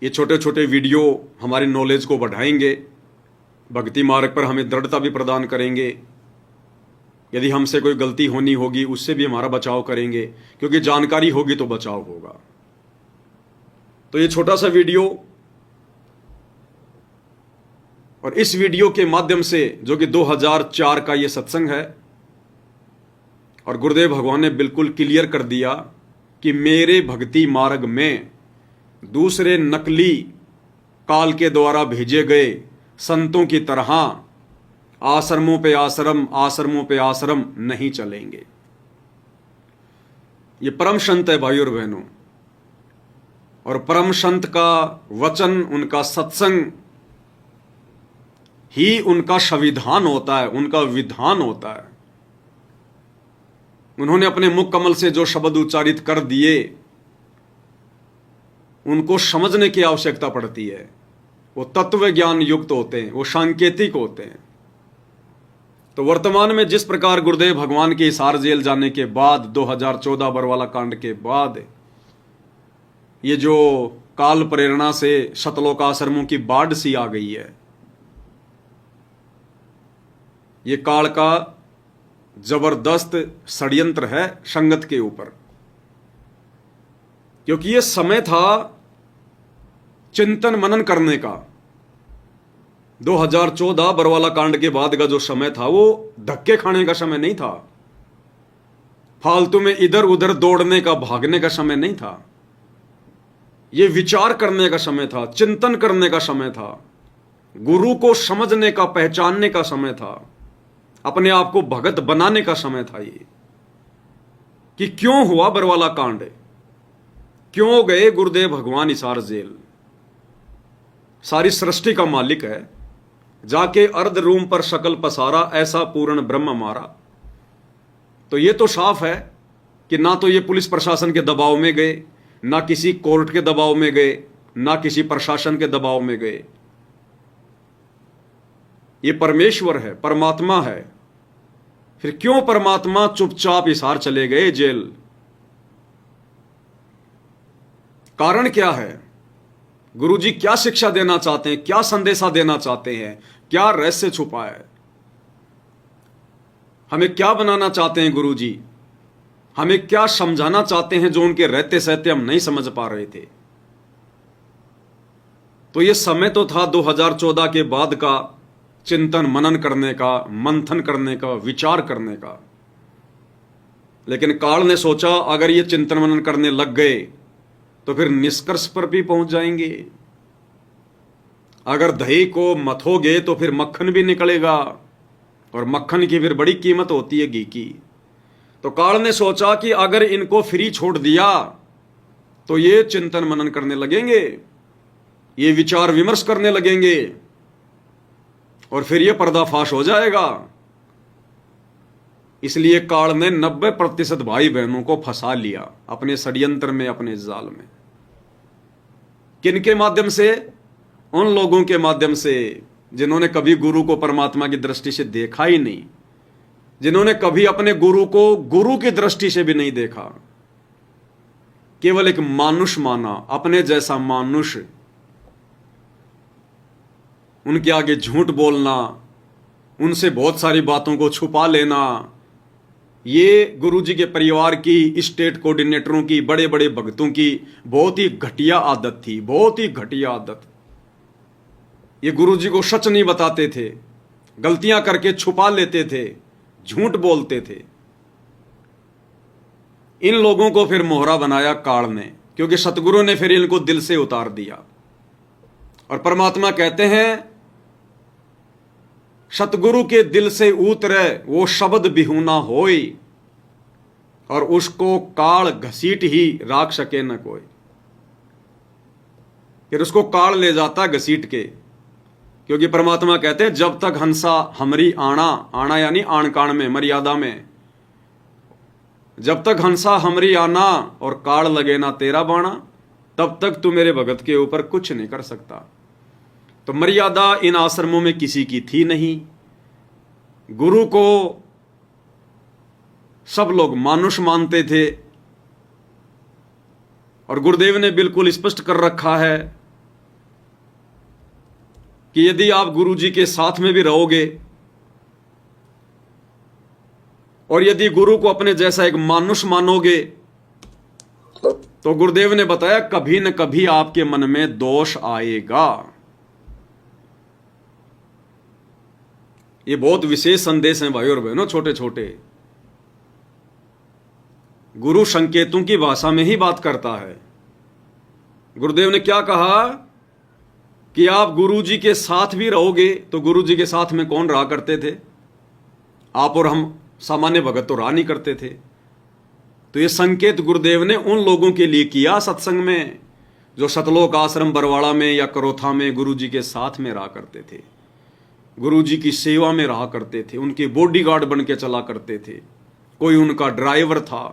ये छोटे छोटे वीडियो हमारी नॉलेज को बढ़ाएंगे, भक्ति मार्ग पर हमें दृढ़ता भी प्रदान करेंगे। यदि हमसे कोई गलती होनी होगी उससे भी हमारा बचाव करेंगे, क्योंकि जानकारी होगी तो बचाव होगा। तो ये छोटा सा वीडियो, और इस वीडियो के माध्यम से, जो कि 2004 का ये सत्संग है, और गुरुदेव भगवान ने बिल्कुल क्लियर कर दिया कि मेरे भक्ति मार्ग में दूसरे नकली काल के द्वारा भेजे गए संतों की तरह आश्रमों पे आश्रम, आश्रमों पे आश्रम नहीं चलेंगे। ये परम संत है भाई और बहनों, और परम संत का वचन, उनका सत्संग ही उनका संविधान होता है, उनका विधान होता है। उन्होंने अपने मुख कमल से जो शब्द उच्चारित कर दिए, उनको समझने की आवश्यकता पड़ती है। वो तत्व ज्ञान युक्त होते हैं, वो सांकेतिक होते हैं। तो वर्तमान में जिस प्रकार गुरुदेव भगवान के हिसार जेल जाने के बाद, 2014 बरवाला कांड के बाद, ये जो काल प्रेरणा से शतलोक आश्रमों की बाढ़ सी आ गई है, ये काल का जबरदस्त षड्यंत्र है संगत के ऊपर। क्योंकि ये समय था चिंतन मनन करने का। 2014 बरवाला कांड के बाद का जो समय था वो धक्के खाने का समय नहीं था, फालतू में इधर उधर दौड़ने का, भागने का समय नहीं था। ये विचार करने का समय था, चिंतन करने का समय था, गुरु को समझने का, पहचानने का समय था, अपने आप को भगत बनाने का समय था। ये कि क्यों हुआ बरवाला कांड, क्यों गए गुरुदेव भगवान हिसार जेल। सारी सृष्टि का मालिक है, जाके अर्ध रूम पर शकल पसारा, ऐसा पूर्ण ब्रह्म मारा। तो ये तो साफ है कि ना तो ये पुलिस प्रशासन के दबाव में गए, ना किसी कोर्ट के दबाव में गए, ना किसी प्रशासन के दबाव में गए। ये परमेश्वर है, परमात्मा है। फिर क्यों परमात्मा चुपचाप हिसार चले गए जेल? कारण क्या है? गुरुजी क्या शिक्षा देना चाहते हैं, क्या संदेशा देना चाहते हैं, क्या रहस्य छुपा है? हमें क्या बनाना चाहते हैं गुरुजी? हमें क्या समझाना चाहते हैं जो उनके रहते सहते हम नहीं समझ पा रहे थे? तो यह समय तो था 2014 के बाद का चिंतन मनन करने का, मंथन करने का, विचार करने का। लेकिन काल ने सोचा अगर ये चिंतन मनन करने लग गए तो फिर निष्कर्ष पर भी पहुंच जाएंगे। अगर दही को मथोगे तो फिर मक्खन भी निकलेगा, और मक्खन की फिर बड़ी कीमत होती है घी की। तो काल ने सोचा कि अगर इनको फ्री छोड़ दिया तो ये चिंतन मनन करने लगेंगे, ये विचार विमर्श करने लगेंगे, और फिर ये पर्दाफाश हो जाएगा। इसलिए काल ने 90% भाई बहनों को फंसा लिया अपने षड्यंत्र में, अपने जाल में। किनके माध्यम से? उन लोगों के माध्यम से जिन्होंने कभी गुरु को परमात्मा की दृष्टि से देखा ही नहीं, जिन्होंने कभी अपने गुरु को गुरु की दृष्टि से भी नहीं देखा, केवल एक मानुष माना, अपने जैसा मानुष। उनके आगे झूठ बोलना, उनसे बहुत सारी बातों को छुपा लेना, ये गुरुजी के परिवार की, स्टेट कोऑर्डिनेटरों की, बड़े बड़े भक्तों की बहुत ही घटिया आदत थी, बहुत ही घटिया आदत। ये गुरुजी को सच नहीं बताते थे, गलतियां करके छुपा लेते थे, झूठ बोलते थे। इन लोगों को फिर मोहरा बनाया काल ने, क्योंकि सतगुरु ने फिर इनको दिल से उतार दिया। और परमात्मा कहते हैं सतगुरु के दिल से उतरे वो शब्द बिहुना होई, और उसको काल घसीट ही राख सके न कोई। फिर उसको काल ले जाता घसीट के, क्योंकि परमात्मा कहते हैं जब तक हंसा हमरी आना, आना यानी आण काण में, मर्यादा में, जब तक हंसा हमरी आना और काल लगे ना तेरा बाणा, तब तक तू मेरे भगत के ऊपर कुछ नहीं कर सकता। तो मर्यादा इन आश्रमों में किसी की थी नहीं। गुरु को सब लोग मानुष मानते थे, और गुरुदेव ने बिल्कुल स्पष्ट कर रखा है कि यदि आप गुरु जी के साथ में भी रहोगे और यदि गुरु को अपने जैसा एक मानुष मानोगे, तो गुरुदेव ने बताया कभी न कभी आपके मन में दोष आएगा। ये बहुत विशेष संदेश हैं भाई और बहनों, छोटे छोटे। गुरु संकेतों की भाषा में ही बात करता है। गुरुदेव ने क्या कहा कि आप गुरु जी के साथ भी रहोगे, तो गुरु जी के साथ में कौन रहा करते थे? आप और हम सामान्य भगत तो रहा नहीं करते थे। तो ये संकेत गुरुदेव ने उन लोगों के लिए किया सत्संग में जो सतलोक आश्रम बरवाड़ा में या करोथा में गुरु जी के साथ में रहा करते थे, गुरु जी की सेवा में रहा करते थे, उनके बॉडीगार्ड बन के चला करते थे, कोई उनका ड्राइवर था।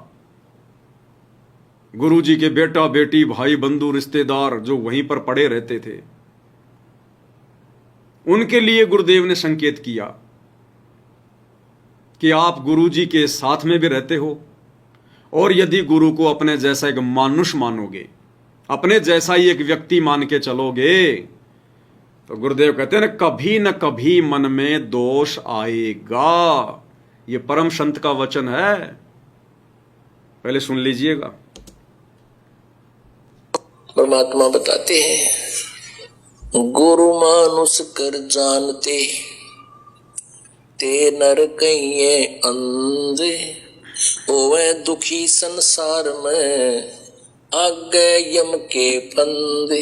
गुरु जी के बेटा बेटी भाई बंधु रिश्तेदार जो वहीं पर पड़े रहते थे, उनके लिए गुरुदेव ने संकेत किया कि आप गुरु जी के साथ में भी रहते हो और यदि गुरु को अपने जैसा एक मानुष मानोगे, अपने जैसा ही एक व्यक्ति मान के चलोगे, तो गुरुदेव कहते हैं न कभी मन में दोष आएगा। ये परम संत का वचन है, पहले सुन लीजिएगा। परमात्मा बताते हैं, गुरु मानुष कर जानते ते नर कहिए अंधे, ओवे दुखी संसार में आगे यम के फंदे।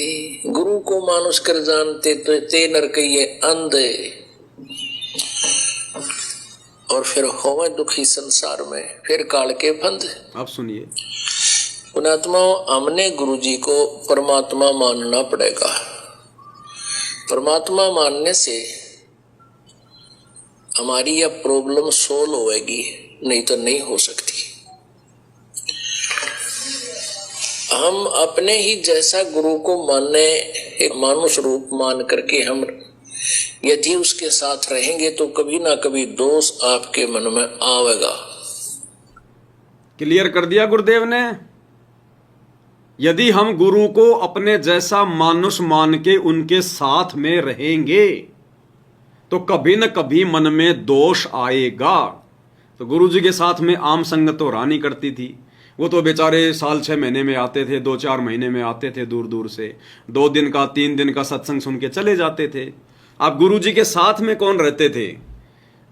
गुरु को मानुष कर जानते तो ते नर कहिए अंधे, और फिर होवे दुखी संसार में, फिर काल के फंदे। आप सुनिए, पुणात्माओं, हमने गुरु जी को परमात्मा मानना पड़ेगा। परमात्मा मानने से हमारी यह प्रॉब्लम सोल्व होएगी, नहीं तो नहीं हो सकती। हम अपने ही जैसा गुरु को माने, एक मानुष रूप मान करके हम यदि उसके साथ रहेंगे तो कभी ना कभी दोष आपके मन में आवेगा। क्लियर कर दिया गुरुदेव ने। यदि हम गुरु को अपने जैसा मानुष मान के उनके साथ में रहेंगे तो कभी न कभी मन में दोष आएगा। तो गुरु जी के साथ में आम संगत तो रानी करती थी, वो तो बेचारे साल 6 महीने में आते थे, 2-4 महीने में आते थे, दूर दूर से 2 दिन का 3 दिन का सत्संग सुन के चले जाते थे। अब गुरु जी के साथ में कौन रहते थे?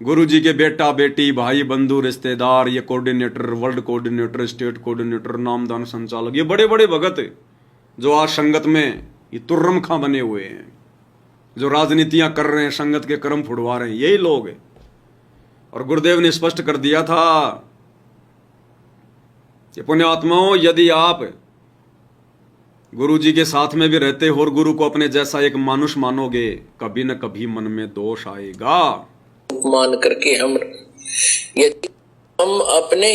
गुरु जी के बेटा बेटी भाई बंधु रिश्तेदार, ये coordinator, world coordinator, state coordinator, नामदान संचालक, ये बड़े बड़े भगत जो आज संगत में ये तुर्रम खां बने हुए हैं, जो राजनीतियां कर रहे हैं, संगत के कर्म फुड़वा रहे हैं, यही लोग हैं। और गुरुदेव ने स्पष्ट कर दिया था कि पुण्यात्माओं, यदि आप गुरु जी के साथ में भी रहते हो और गुरु को अपने जैसा एक मानुष मानोगे, कभी न कभी मन में दोष आएगा। मान करके हम यदि हम अपने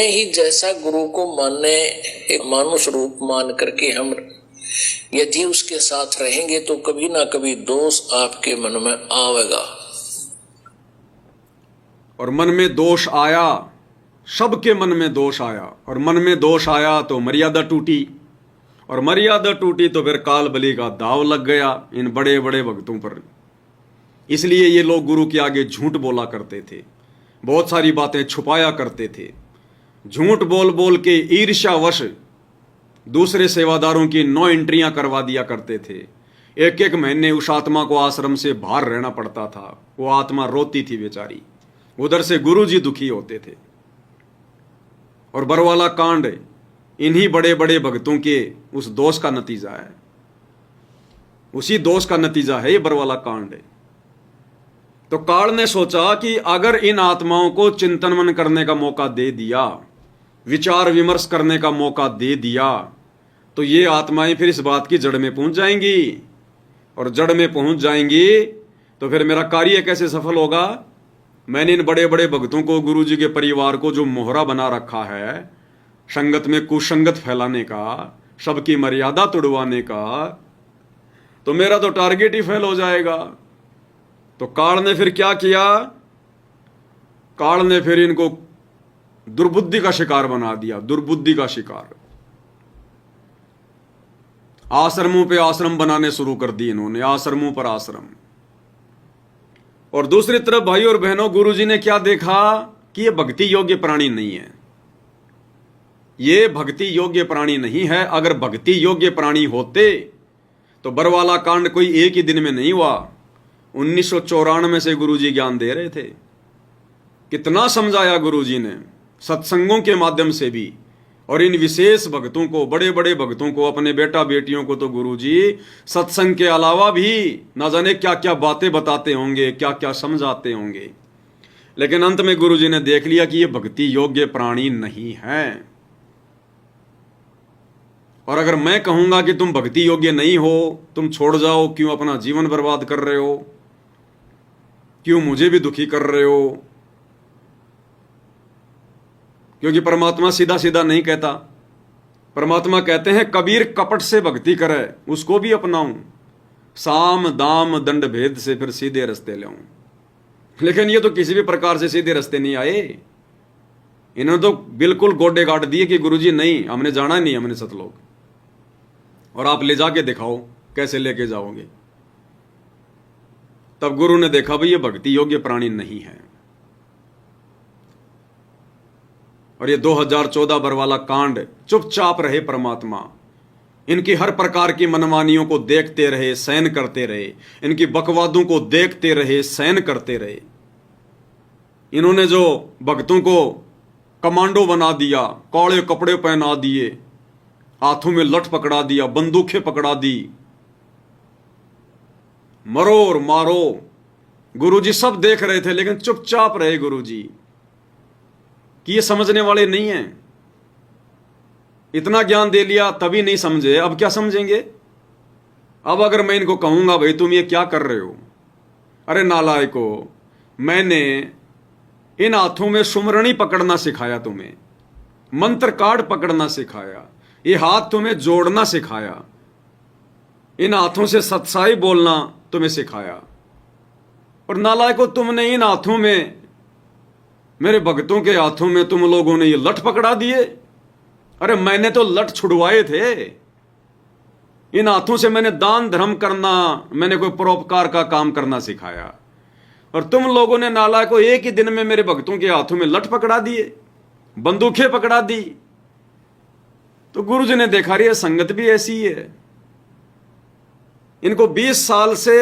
ही जैसा गुरु को माने, एक मानुष रूप मान करके हम यदि उसके साथ रहेंगे तो कभी ना कभी दोष आपके मन में आवेगा। और मन में दोष आया, सबके मन में दोष आया, और मन में दोष आया तो मर्यादा टूटी, और मर्यादा टूटी तो फिर काल बलि का दाव लग गया इन बड़े बड़े भक्तों पर। इसलिए ये लोग गुरु के आगे झूठ बोला करते थे, बहुत सारी बातें छुपाया करते थे, झूठ बोल बोल के ईर्ष्यावश दूसरे सेवादारों की 9 एंट्रियां करवा दिया करते थे। एक एक महीने उस आत्मा को आश्रम से बाहर रहना पड़ता था, वो आत्मा रोती थी बेचारी, उधर से गुरु जी दुखी होते थे। और बरवाला कांड इन्हीं बड़े बड़े भक्तों के उस दोष का नतीजा है, उसी दोष का नतीजा है ये बरवाला कांड। तो काल ने सोचा कि अगर इन आत्माओं को चिंतन मन करने का मौका दे दिया, विचार विमर्श करने का मौका दे दिया, तो ये आत्माएं फिर इस बात की जड़ में पहुंच जाएंगी, और जड़ में पहुंच जाएंगी तो फिर मेरा कार्य कैसे सफल होगा? मैंने इन बड़े बड़े भक्तों को, गुरु जी के परिवार को जो मोहरा बना रखा है संगत में कुसंगत फैलाने का, सबकी मर्यादा तोड़वाने का, तो मेरा तो टारगेट ही फेल हो जाएगा। तो काल ने फिर क्या किया? काल ने फिर इनको दुर्बुद्धि का शिकार बना दिया, दुर्बुद्धि का शिकार। आश्रमों पे आश्रम बनाने शुरू कर दिए इन्होंने, आश्रमों पर आश्रम। और दूसरी तरफ भाई और बहनों, गुरुजी ने क्या देखा कि ये भक्ति योग्य प्राणी नहीं है, ये भक्ति योग्य प्राणी नहीं है। अगर भक्ति योग्य प्राणी होते तो बरवाला कांड कोई एक ही दिन में नहीं हुआ। 1994 से गुरुजी ज्ञान दे रहे थे। कितना समझाया गुरुजी ने सत्संगों के माध्यम से भी, और इन विशेष भक्तों को, बड़े बड़े भक्तों को, अपने बेटा बेटियों को तो गुरुजी सत्संग के अलावा भी ना जाने क्या क्या बातें बताते होंगे, क्या क्या समझाते होंगे। लेकिन अंत में गुरुजी ने देख लिया कि ये भक्ति योग्य प्राणी नहीं है। और अगर मैं कहूंगा कि तुम भक्ति योग्य नहीं हो, तुम छोड़ जाओ, क्यों अपना जीवन बर्बाद कर रहे हो, क्यों मुझे भी दुखी कर रहे हो, क्योंकि परमात्मा सीधा सीधा नहीं कहता। परमात्मा कहते हैं कबीर कपट से भक्ति करे उसको भी अपनाऊं, साम दाम दंड भेद से फिर सीधे रास्ते लाऊं। लेकिन ये तो किसी भी प्रकार से सीधे रास्ते नहीं आए। इन्होंने तो बिल्कुल गोडे काट दिए कि गुरुजी नहीं, हमने जाना नहीं, हमने सतलोक, और आप ले जाके दिखाओ कैसे लेके जाओगे। तब गुरु ने देखा भाई ये भक्ति योग्य प्राणी नहीं है। और ये 2014 बरवाला कांड, चुपचाप रहे परमात्मा, इनकी हर प्रकार की मनमानियों को देखते रहे, सहन करते रहे, इनकी बकवादों को देखते रहे, सहन करते रहे। इन्होंने जो भक्तों को कमांडो बना दिया, काले कपड़े पहना दिए, हाथों में लठ पकड़ा दिया, बंदूकें पकड़ा दी, मरो और मारो, गुरुजी सब देख रहे थे लेकिन चुपचाप रहे गुरुजी कि ये समझने वाले नहीं हैं। इतना ज्ञान दे लिया तभी नहीं समझे, अब क्या समझेंगे। अब अगर मैं इनको कहूंगा भाई तुम ये क्या कर रहे हो, अरे नालायको, मैंने इन हाथों में सुमरणी पकड़ना सिखाया, तुम्हें मंत्र कार्ड पकड़ना सिखाया, ये हाथ तुम्हें जोड़ना सिखाया, इन हाथों से सत्साई बोलना तुम्हें सिखाया, और नालायको तुमने इन हाथों में, मेरे भक्तों के हाथों में तुम लोगों ने ये लठ पकड़ा दिए। अरे मैंने तो लठ छुड़वाए थे, इन हाथों से मैंने दान धर्म करना, मैंने कोई परोपकार का काम करना सिखाया, और तुम लोगों ने नालायको एक ही दिन में मेरे भक्तों के हाथों में लठ पकड़ा दिए, बंदूकें पकड़ा दी। तो गुरुजी ने देखा रही है संगत भी ऐसी है। इनको 20 साल से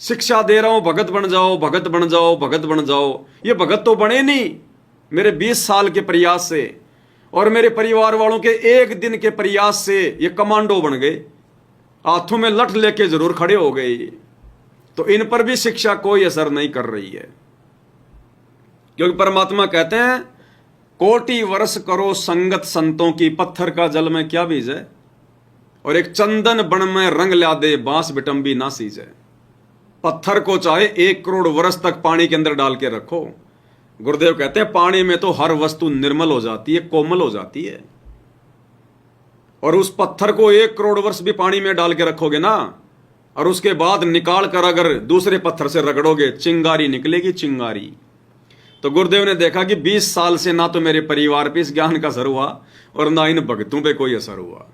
शिक्षा दे रहा हूं, भगत बन जाओ, भगत बन जाओ, भगत बन जाओ। ये भगत तो बने नहीं मेरे 20 साल के प्रयास से, और मेरे परिवार वालों के एक दिन के प्रयास से ये कमांडो बन गए, हाथों में लठ लेके जरूर खड़े हो गए। तो इन पर भी शिक्षा कोई असर नहीं कर रही है, क्योंकि परमात्मा कहते हैं कोटि वर्ष करो संगत संतों की, पत्थर का जल में क्या बीज है, और एक चंदन बन में रंग ला दे, बांस बिटंबी ना सीजे। पत्थर को चाहे 1 करोड़ वर्ष तक पानी के अंदर डाल के रखो, गुरुदेव कहते हैं पानी में तो हर वस्तु निर्मल हो जाती है, कोमल हो जाती है। और उस पत्थर को 1 करोड़ वर्ष भी पानी में डाल के रखोगे ना, और उसके बाद निकाल कर अगर दूसरे पत्थर से रगड़ोगे, चिंगारी निकलेगी, चिंगारी। तो गुरुदेव ने देखा कि 20 साल से ना तो मेरे परिवार पे इस ज्ञान का असर हुआ, और ना इन भगतों पे कोई असर हुआ।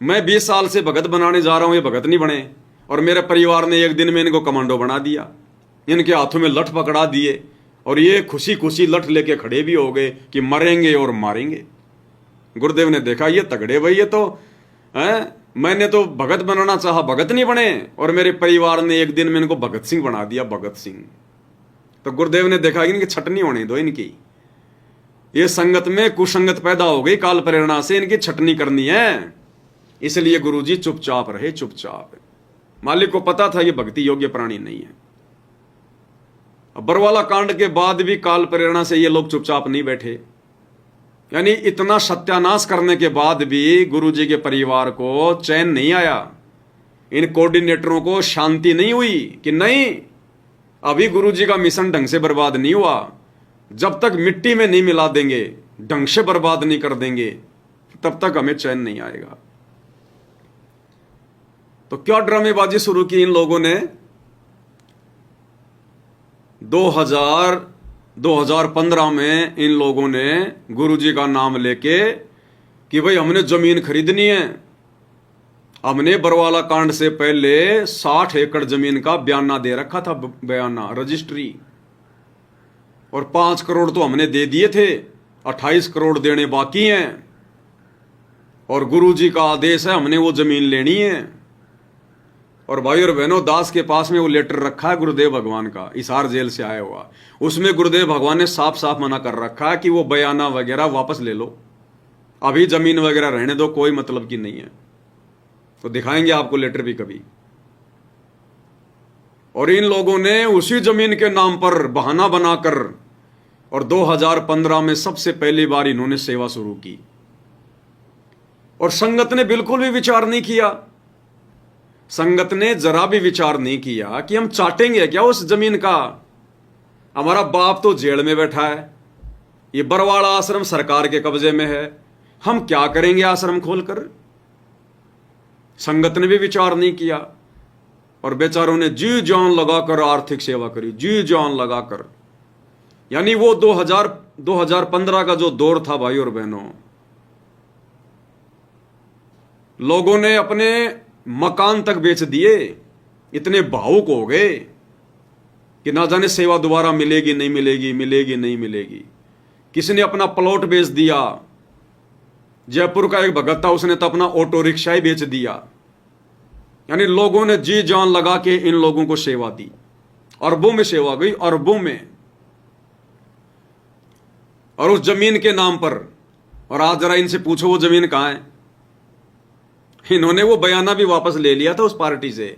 मैं 20 साल से भगत बनाने जा रहा हूं, ये भगत नहीं बने, और मेरे परिवार ने एक दिन में इनको कमांडो बना दिया, इनके हाथों में लठ पकड़ा दिए, और ये खुशी खुशी लठ लेके खड़े भी हो गए कि मरेंगे और मारेंगे। गुरुदेव ने देखा ये तगड़े भाई, ये तो है, मैंने तो भगत बनाना चाहा, भगत नहीं बने, और मेरे परिवार ने एक दिन में इनको भगत सिंह बना दिया, भगत सिंह। तो गुरुदेव ने देखा कि इनकी छटनी होने दो, इनकी ये संगत में कुसंगत पैदा हो गई, काल प्रेरणा से इनकी छटनी करनी है। इसलिए गुरुजी चुपचाप रहे, चुपचाप। मालिक को पता था ये भक्ति योग्य प्राणी नहीं है। बरवाला कांड के बाद भी काल प्रेरणा से ये लोग चुपचाप नहीं बैठे, यानी इतना सत्यानाश करने के बाद भी गुरुजी के परिवार को चैन नहीं आया, इन कोऑर्डिनेटरों को शांति नहीं हुई कि नहीं, अभी गुरुजी का मिशन ढंग से बर्बाद नहीं हुआ, जब तक मिट्टी में नहीं मिला देंगे, ढंग से बर्बाद नहीं कर देंगे, तब तक हमें चैन नहीं आएगा। तो क्या ड्रामेबाजी शुरू की इन लोगों ने। 2015 में इन लोगों ने गुरुजी का नाम लेके कि भाई हमने जमीन खरीदनी है, हमने बरवाला कांड से पहले 60 एकड़ जमीन का बयाना दे रखा था, बयाना रजिस्ट्री, और 5 करोड़ तो हमने दे दिए थे, 28 करोड़ देने बाकी हैं, और गुरुजी का आदेश है हमने वो जमीन लेनी है। और भाई और बहनों, दास के पास में वो लेटर रखा है गुरुदेव भगवान का, हिसार जेल से आया हुआ। उसमें गुरुदेव भगवान ने साफ साफ मना कर रखा है कि वो बयाना वगैरह वापस ले लो, अभी जमीन वगैरह रहने दो, कोई मतलब की नहीं है। तो दिखाएंगे आपको लेटर भी कभी। और इन लोगों ने उसी जमीन के नाम पर बहाना बनाकर, और 2015 में सबसे पहली बार इन्होंने सेवा शुरू की, और संगत ने बिल्कुल भी विचार नहीं किया। संगत ने जरा भी विचार नहीं किया कि हम चाटेंगे क्या उस जमीन का। हमारा बाप तो जेल में बैठा है, ये बरवाड़ा आश्रम सरकार के कब्जे में है, हम क्या करेंगे आश्रम खोलकर। संगत ने भी विचार नहीं किया, और बेचारों ने जी जान लगाकर आर्थिक सेवा करी, जी जान लगाकर। यानी वो 2015 का जो दौर था भाई और बहनों, लोगों ने अपने मकान तक बेच दिए, इतने भावुक हो गए कि ना जाने सेवा दोबारा मिलेगी नहीं मिलेगी, मिलेगी नहीं मिलेगी। किसी ने अपना प्लॉट बेच दिया, जयपुर का एक भगत था, उसने तो अपना ऑटो रिक्शा ही बेच दिया। यानी लोगों ने जी जान लगा के इन लोगों को सेवा दी, अरबों में सेवा गई, अरबों में, और उस जमीन के नाम पर। और आज जरा इनसे पूछो वो जमीन कहां है। इन्होंने वो बयाना भी वापस ले लिया था उस पार्टी से।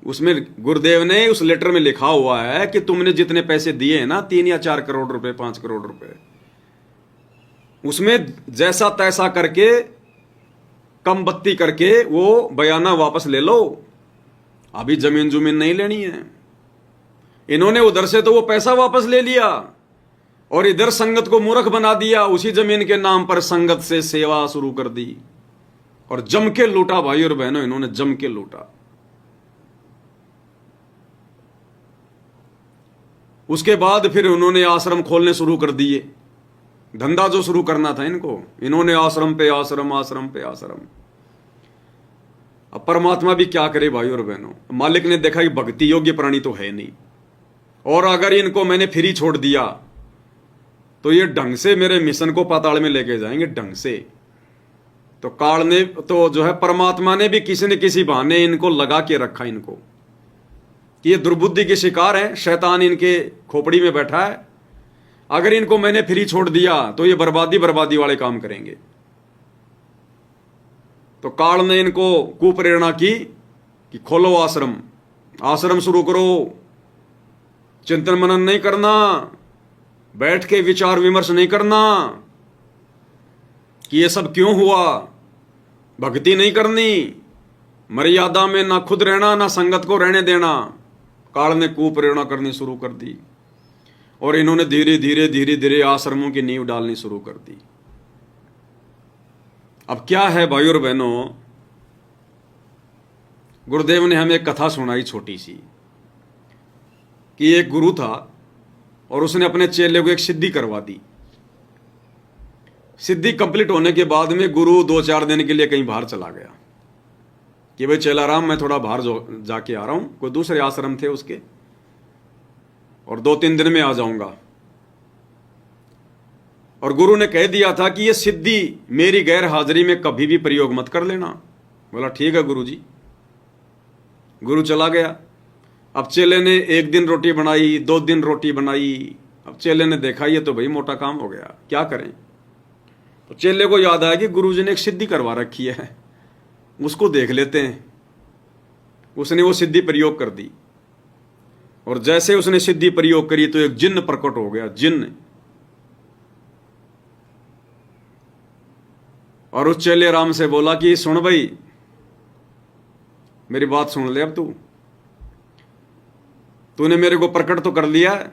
उसमें गुरुदेव ने उस लेटर में लिखा हुआ है कि तुमने जितने पैसे दिए हैं ना, 3 या 4 करोड़ रुपए, 5 करोड़ रुपए, उसमें जैसा तैसा करके, कम बत्ती करके वो बयाना वापस ले लो, अभी जमीन जुमीन नहीं लेनी है। इन्होंने उधर से तो वो पैसा वापस ले लिया, और इधर संगत को मूर्ख बना दिया। उसी जमीन के नाम पर संगत से सेवा शुरू कर दी, और जम के लूटा भाई और बहनों, इन्होंने जम के लूटा। उसके बाद फिर उन्होंने आश्रम खोलने शुरू कर दिए, धंधा जो शुरू करना था इनको, इन्होंने आश्रम पे आश्रम, आश्रम पे आश्रम। अब परमात्मा भी क्या करे भाई और बहनों, मालिक ने देखा कि भक्ति योग्य प्राणी तो है नहीं, और अगर इनको मैंने फ्री छोड़ दिया तो ये ढंग से मेरे मिशन को पाताल में लेके जाएंगे, ढंग से। तो काल ने तो जो है, परमात्मा ने भी किसी न किसी बहाने इनको लगा के रखा, इनको कि ये दुर्बुद्धि के शिकार हैं, शैतान इनके खोपड़ी में बैठा है। अगर इनको मैंने फ्री छोड़ दिया तो ये बर्बादी बर्बादी वाले काम करेंगे। तो काल ने इनको कुप्रेरणा की कि खोलो आश्रम, आश्रम शुरू करो, चिंतन मनन नहीं करना, बैठ के विचार विमर्श नहीं करना कि ये सब क्यों हुआ, भक्ति नहीं करनी, मर्यादा में ना खुद रहना ना संगत को रहने देना। काल ने कुप्रेरणा करनी शुरू कर दी, और इन्होंने धीरे धीरे धीरे धीरे आश्रमों की नींव डालनी शुरू कर दी। अब क्या है भाई और बहनों, गुरुदेव ने हमें एक कथा सुनाई छोटी सी, कि एक गुरु था और उसने अपने चेले को एक सिद्धि करवा दी। सिद्धि कंप्लीट होने के बाद में गुरु 2-4 दिन के लिए कहीं बाहर चला गया कि भाई चला राम, मैं थोड़ा बाहर जाके आ रहा हूं, कोई दूसरे आश्रम थे उसके, और 2-3 दिन में आ जाऊंगा। और गुरु ने कह दिया था कि ये सिद्धि मेरी गैर हाजिरी में कभी भी प्रयोग मत कर लेना। बोला ठीक है गुरु जी। गुरु चला गया। अब चेले ने 1 दिन रोटी बनाई, 2 दिन रोटी बनाई। अब चेले ने देखा ये तो भाई मोटा काम हो गया, क्या करें। तो चेले को याद आया कि गुरु जी ने एक सिद्धि करवा रखी है, उसको देख लेते हैं। उसने वो सिद्धि प्रयोग कर दी, और जैसे उसने सिद्धि प्रयोग करी तो एक जिन्न प्रकट हो गया, जिन्न। और उस चेले राम से बोला कि सुन भाई, मेरी बात सुन ले, अब तूने मेरे को प्रकट तो कर लिया है,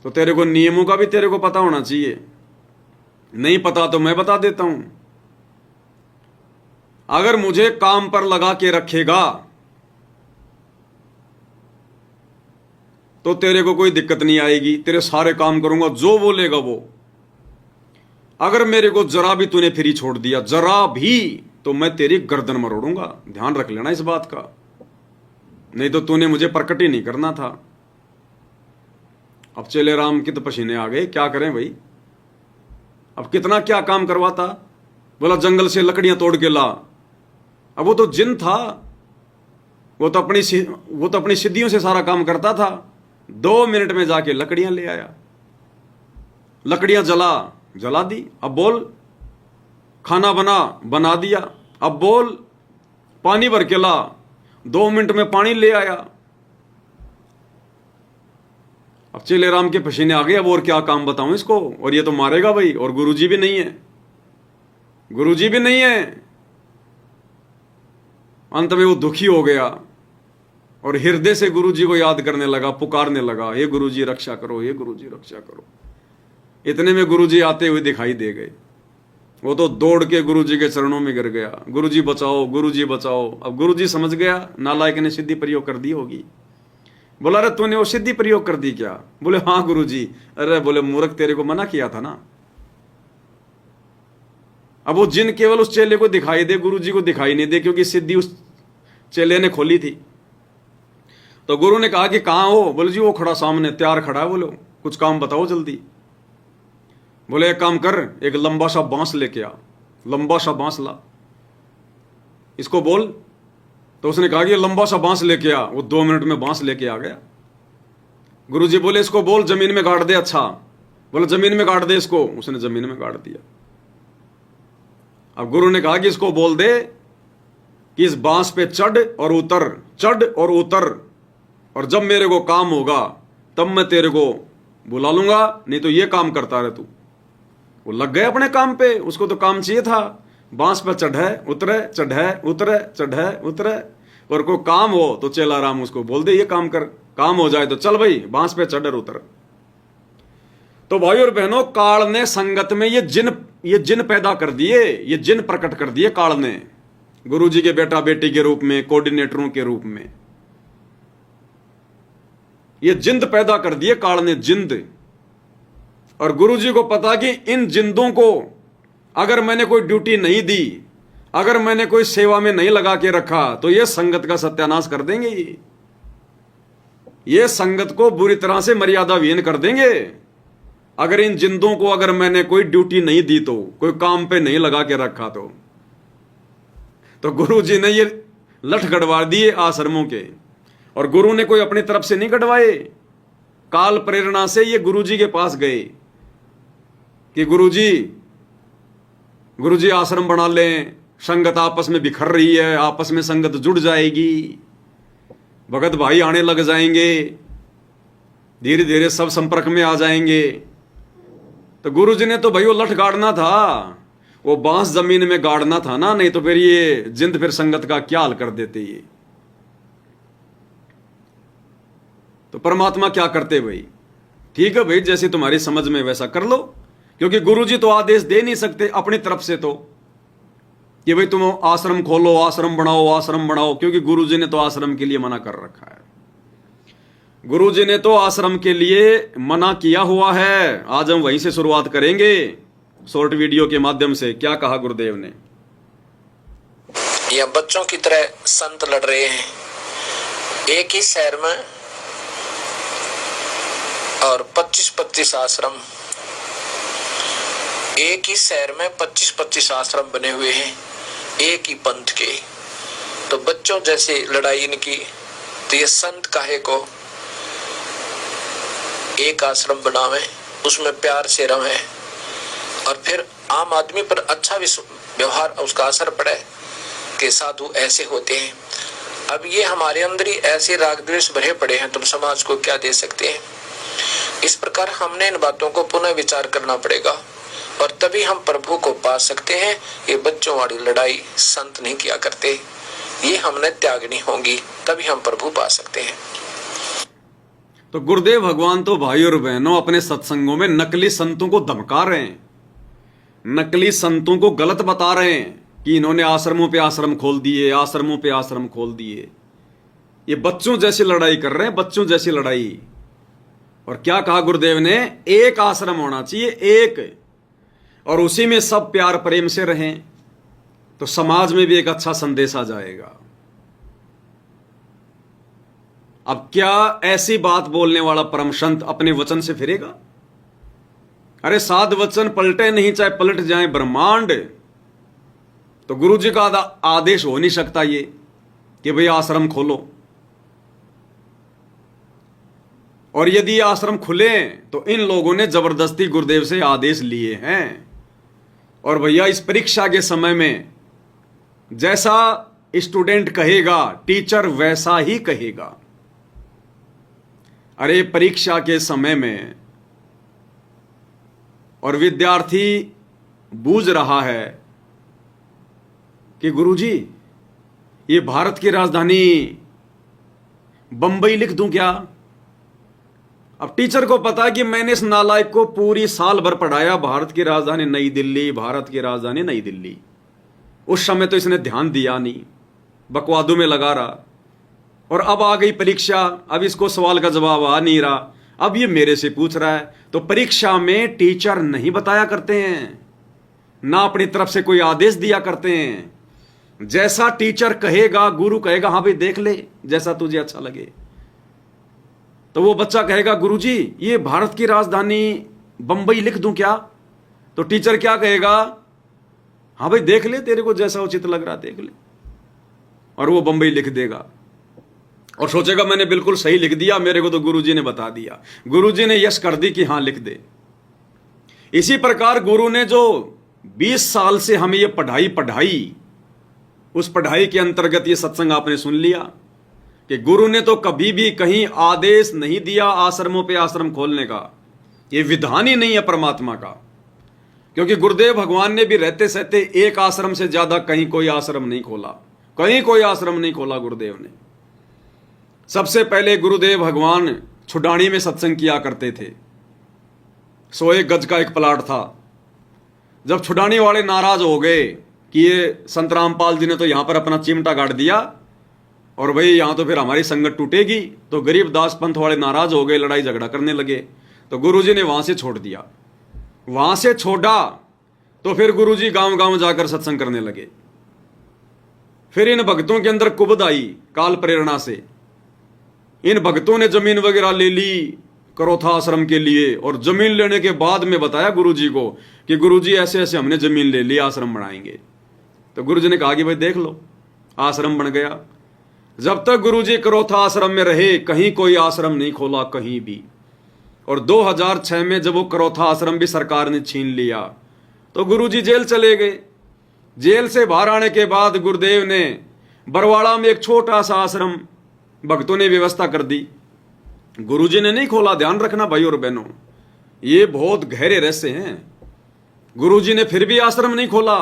तो तेरे को नियमों का भी तेरे को पता होना चाहिए। नहीं पता तो मैं बता देता हूं। अगर मुझे काम पर लगा के रखेगा तो तेरे को कोई दिक्कत नहीं आएगी, तेरे सारे काम करूंगा, जो बोलेगा वो। अगर मेरे को जरा भी तूने फ्री छोड़ दिया, जरा भी, तो मैं तेरी गर्दन मरोड़ूंगा, ध्यान रख लेना इस बात का, नहीं तो तूने मुझे प्रकट ही नहीं करना था। अब चेले राम के तो पसीने आ गए, क्या करें भाई, अब कितना क्या काम करवाता। बोला जंगल से लकड़ियां तोड़ के ला। अब वो तो जिन था, वो तो अपनी सिद्धियों से सारा काम करता था। 2 मिनट में जाके लकड़ियां ले आया, लकड़ियां जला दी। अब बोल खाना बना दिया। अब बोल पानी भर के ला, 2 मिनट में पानी ले आया। अब चेले राम के पसीने आ गए, अब और क्या काम बताऊं इसको, और ये तो मारेगा भाई, और गुरुजी भी नहीं है, गुरुजी भी नहीं है। अंत में वो दुखी हो गया और हृदय से गुरुजी को याद करने लगा, पुकारने लगा, हे गुरुजी रक्षा करो, हे गुरुजी रक्षा करो। इतने में गुरुजी आते हुए दिखाई दे गए। वो तो दौड़ के गुरुजी के चरणों में गिर गया, गुरुजी बचाओ, गुरुजी बचाओ। अब गुरुजी समझ गया नालायक ने सिद्धि प्रयोग कर दी होगी। बोला अरे तूने वो सिद्धि प्रयोग कर दी क्या? बोले हाँ गुरुजी। अरे बोले मूर्ख, तेरे को मना किया था ना। अब वो जिन केवल उस चेले को दिखाई दे, गुरुजी को दिखाई नहीं दे, क्योंकि सिद्धि उस चेले ने खोली थी। तो गुरु ने कहा कि कहां हो? बोले जी वो खड़ा सामने, तैयार खड़ा है। बोलो कुछ काम बताओ जल्दी। बोले एक काम कर, एक लंबा सा बांस लेके आ। लंबा सा बांस ला, इसको बोल। तो उसने कहा कि लंबा सा बांस लेके आ। वो 2 मिनट में बांस लेके आ गया। गुरुजी बोले इसको बोल जमीन में गाड़ दे। अच्छा। बोले जमीन में गाड़ दे इसको। उसने जमीन में गाड़ दिया। अब गुरु ने कहा कि इसको बोल दे कि इस बांस पे चढ़ और उतर, चढ़ और उतर, और जब मेरे को काम होगा तब मैं तेरे को बुला लूंगा, नहीं तो ये काम करता रहे तू। वो लग गए अपने काम पे, उसको तो काम चाहिए था। बांस पे चढ़े उतरे, चढ़े उतरे, चढ़े उतरे, और कोई काम हो तो चेला राम उसको बोल दे ये काम कर, काम हो जाए तो चल भाई बांस पे चढ़ और उतर। तो भाई और बहनों, काल ने संगत में ये जिन पैदा कर दिए, ये जिन प्रकट कर दिए काल ने, गुरुजी के बेटा बेटी के रूप में, कोऑर्डिनेटरों के रूप में। ये जिंद पैदा कर दिए काल ने, जिंद। और गुरुजी को पता कि इन जिंदों को अगर मैंने कोई ड्यूटी नहीं दी, अगर मैंने कोई सेवा में नहीं लगा के रखा, तो ये संगत का सत्यानाश कर देंगे। ये संगत को बुरी तरह से मर्यादा विहीन कर देंगे। अगर इन जिंदों को अगर मैंने कोई ड्यूटी नहीं दी, तो कोई काम पे नहीं लगा के रखा, तो गुरुजी ने ये लठ गड़वा दिए आश्रमों के। और गुरु ने कोई अपनी तरफ से नहीं गड़वाए, काल प्रेरणा से ये गुरुजी के पास गए कि गुरुजी आश्रम बना लें, संगत आपस में बिखर रही है, आपस में संगत जुड़ जाएगी, भगत भाई आने लग जाएंगे, धीरे धीरे सब संपर्क में आ जाएंगे। तो गुरुजी ने तो भाई वो लठ गाड़ना था, वो बांस जमीन में गाड़ना था ना, नहीं तो फिर ये जिंद फिर संगत का क्या हाल कर देते ये। तो परमात्मा क्या करते भाई? ठीक है भाई, जैसे तुम्हारी समझ में वैसा कर लो, क्योंकि गुरुजी तो आदेश दे नहीं सकते अपनी तरफ से तो कि भाई तुम आश्रम खोलो, आश्रम बनाओ, क्योंकि गुरुजी ने तो आश्रम के लिए मना कर रखा है। गुरुजी ने तो आश्रम के लिए मना किया हुआ है। आज हम वहीं से शुरुआत करेंगे, शॉर्ट वीडियो के माध्यम से। क्या कहा गुरुदेव ने? या बच्चों की तरह संत लड़ रहे हैं एक ही शहर में, और 25-25 आश्रम एक ही शहर में, 25-25 आश्रम बने हुए हैं एक ही पंथ के। तो बच्चों जैसे लड़ाई इनकी, तो ये संत काहे को एक आश्रम बनावे, उसमें प्यार से रहे, और फिर आम आदमी पर अच्छा व्यवहार, उसका असर पड़े कि साधु ऐसे होते हैं। अब ये हमारे अंदर ही ऐसे राग द्वेष भरे पड़े हैं, तुम समाज को क्या दे सकते हैं? इस प्रकार हमने इन बातों को पुनः विचार करना पड़ेगा, और तभी हम प्रभु को पा सकते हैं। ये बच्चों वाली लड़ाई संत नहीं किया करते, ये हमने त्यागनी होगी, तभी हम प्रभु पा सकते हैं। तो गुरुदेव भगवान तो भाई और बहनों अपने सत्संगों में नकली संतों को धमका रहे हैं, नकली संतों को गलत बता रहे हैं कि इन्होंने आश्रमों पे आश्रम खोल दिए, आश्रमों पे आश्रम खोल दिए। ये बच्चों जैसी लड़ाई कर रहे हैं, बच्चों जैसी लड़ाई। और क्या कहा गुरुदेव ने? एक आश्रम होना चाहिए, एक, और उसी में सब प्यार प्रेम से रहें। तो समाज में भी एक अच्छा संदेश आ जाएगा। अब क्या ऐसी बात बोलने वाला परम संत अपने वचन से फिरेगा? अरे साध वचन पलटे नहीं, चाहे पलट जाए ब्रह्मांड, तो गुरु जी का आदेश हो नहीं सकता ये कि भाई आश्रम खोलो। और यदि आश्रम खुले तो इन लोगों ने जबरदस्ती गुरुदेव से आदेश लिए हैं। और भैया इस परीक्षा के समय में जैसा स्टूडेंट कहेगा टीचर वैसा ही कहेगा। अरे परीक्षा के समय में और विद्यार्थी बूझ रहा है कि गुरुजी ये भारत की राजधानी बंबई लिख दूं क्या? अब टीचर को पता है कि मैंने इस नालायक को पूरी साल भर पढ़ाया, भारत की राजधानी नई दिल्ली, भारत की राजधानी नई दिल्ली। उस समय तो इसने ध्यान दिया नहीं, बकवादों में लगा रहा। और अब आ गई परीक्षा, अब इसको सवाल का जवाब आ नहीं रहा, अब ये मेरे से पूछ रहा है। तो परीक्षा में टीचर नहीं बताया करते हैं, ना अपनी तरफ से कोई आदेश दिया करते हैं। जैसा टीचर कहेगा, गुरु कहेगा हाँ भाई देख ले जैसा तुझे अच्छा लगे, तो वो बच्चा कहेगा गुरुजी ये भारत की राजधानी बंबई लिख दूं क्या? तो टीचर क्या कहेगा? हाँ भाई देख ले, तेरे को जैसा उचित लग रहा देख ले। और वो बंबई लिख देगा और सोचेगा मैंने बिल्कुल सही लिख दिया, मेरे को तो गुरुजी ने बता दिया, गुरुजी ने यश कर दी कि हाँ लिख दे। इसी प्रकार गुरु ने जो 20 साल से हमें ये पढ़ाई, उस पढ़ाई के अंतर्गत ये सत्संग आपने सुन लिया कि गुरु ने तो कभी भी कहीं आदेश नहीं दिया आश्रमों पे आश्रम खोलने का। ये विधान ही नहीं है परमात्मा का, क्योंकि गुरुदेव भगवान ने भी रहते सहते एक आश्रम से ज्यादा कहीं कोई आश्रम नहीं खोला, कहीं कोई आश्रम नहीं खोला गुरुदेव ने। सबसे पहले गुरुदेव भगवान छुडानी में सत्संग किया करते थे। 100 गज का एक प्लाट था। जब छुडानी वाले नाराज हो गए कि ये संत रामपाल जी ने तो यहां पर अपना चिमटा गाड़ दिया और भाई यहां तो फिर हमारी संगत टूटेगी, तो गरीबदास पंथ वाले नाराज हो गए, लड़ाई झगड़ा करने लगे। तो गुरुजी ने वहां से छोड़ दिया। वहां से छोड़ा तो फिर गुरुजी गांव गांव जाकर सत्संग करने लगे। फिर इन भक्तों के अंदर कुबद आई काल प्रेरणा से। इन भक्तों ने जमीन वगैरह ले ली करोथा आश्रम के लिए, और जमीन लेने के बाद में बताया गुरुजी को कि गुरुजी ऐसे ऐसे हमने जमीन ले ली, आश्रम बनाएंगे। तो गुरुजी ने कहा कि भाई देख लो, आश्रम बन गया। जब तक गुरुजी करोथा आश्रम में रहे कहीं कोई आश्रम नहीं खोला कहीं भी। और 2006 में जब वो करोथा आश्रम भी सरकार ने छीन लिया तो गुरुजी जेल चले गए। जेल से बाहर आने के बाद गुरुदेव ने बरवाड़ा में एक छोटा सा आश्रम भक्तों ने व्यवस्था कर दी। गुरुजी ने नहीं खोला, ध्यान रखना भाई और बहनों, ये बहुत गहरे रहस्य हैं। गुरुजी ने फिर भी आश्रम नहीं खोला,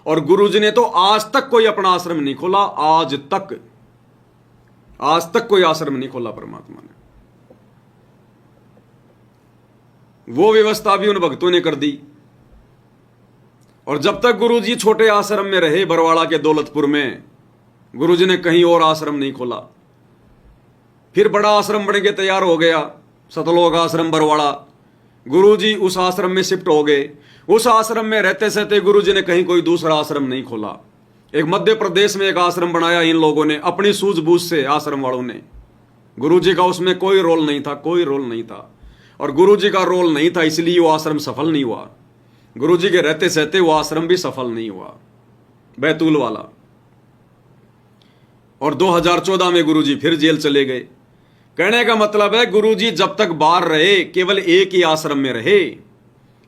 और गुरुजी ने तो आज तक कोई अपना आश्रम नहीं खोला। आज तक कोई आश्रम नहीं खोला परमात्मा ने। वो व्यवस्था भी उन भक्तों ने कर दी। और जब तक गुरुजी छोटे आश्रम में रहे बरवाड़ा के दौलतपुर में, गुरुजी ने कहीं और आश्रम नहीं खोला। फिर बड़ा आश्रम बन के तैयार हो गया, सतलोक आश्रम बरवाड़ा। गुरुजी उस आश्रम में शिफ्ट हो गए। उस आश्रम में रहते सहते गुरुजी ने कहीं कोई दूसरा आश्रम नहीं खोला। एक मध्य प्रदेश में एक आश्रम बनाया इन लोगों ने अपनी सूझबूझ से, आश्रम वालों ने। गुरुजी का उसमें कोई रोल नहीं था, कोई रोल नहीं था। और गुरुजी का रोल नहीं था इसलिए वो आश्रम सफल नहीं हुआ। गुरुजी के रहते सहते वो आश्रम भी सफल नहीं हुआ, बैतूल वाला। और 2014 में गुरुजी फिर जेल चले गए। कहने का मतलब है गुरुजी जब तक बाहर रहे केवल एक ही आश्रम में रहे।